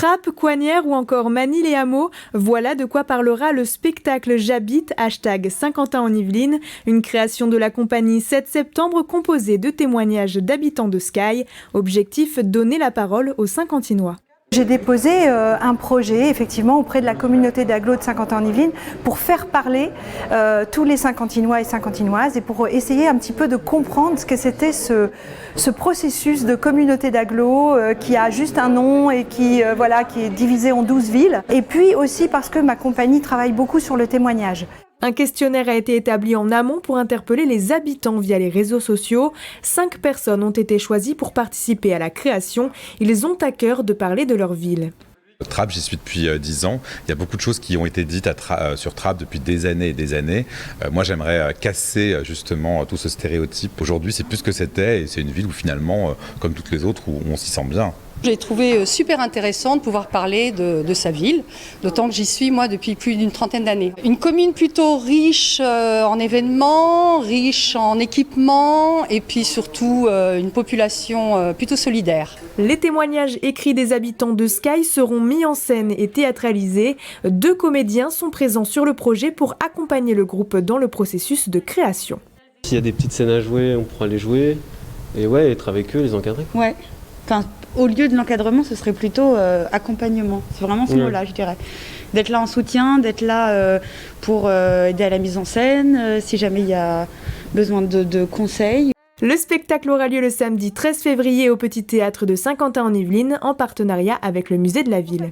Trappes, Coignières ou encore Manille-les-Hameaux, voilà de quoi parlera le spectacle J'habite, #Saint-Quentin en Yvelines, une création de la compagnie 7 septembre composée de témoignages d'habitants de Scaille. Objectif, donner la parole aux Saint-Quentinois. J'ai déposé un projet effectivement auprès de la communauté d'agglo de Saint-Quentin-en-Yvelines pour faire parler tous les Saint-Quentinois et Saint-Quentinoises et pour essayer un petit peu de comprendre ce que c'était ce processus de communauté d'agglo qui a juste un nom et qui est divisé en 12 villes. Et puis aussi parce que ma compagnie travaille beaucoup sur le témoignage. Un questionnaire a été établi en amont pour interpeller les habitants via les réseaux sociaux. 5 personnes ont été choisies pour participer à la création. Ils ont à cœur de parler de leur ville. Trappes, j'y suis depuis 10 ans. Il y a beaucoup de choses qui ont été dites sur Trappes depuis des années et des années. Moi, j'aimerais casser justement tout ce stéréotype. Aujourd'hui, c'est plus ce que c'était et c'est une ville où finalement, comme toutes les autres, où on s'y sent bien. J'ai trouvé super intéressant de pouvoir parler de sa ville, d'autant que j'y suis moi depuis plus d'une trentaine d'années. Une commune plutôt riche en événements, riche en équipements et puis surtout une population plutôt solidaire. Les témoignages écrits des habitants de Scaille seront mis en scène et théâtralisés. 2 comédiens sont présents sur le projet pour accompagner le groupe dans le processus de création. S'il y a des petites scènes à jouer, on pourra les jouer et ouais, être avec eux, les encadrer. Ouais. Enfin, au lieu de l'encadrement, ce serait plutôt accompagnement. C'est vraiment ce mot-là, je dirais. D'être là en soutien, d'être là pour aider à la mise en scène, si jamais il y a besoin de conseils. Le spectacle aura lieu le samedi 13 février au Petit Théâtre de Saint-Quentin en Yvelines en partenariat avec le musée de la ville.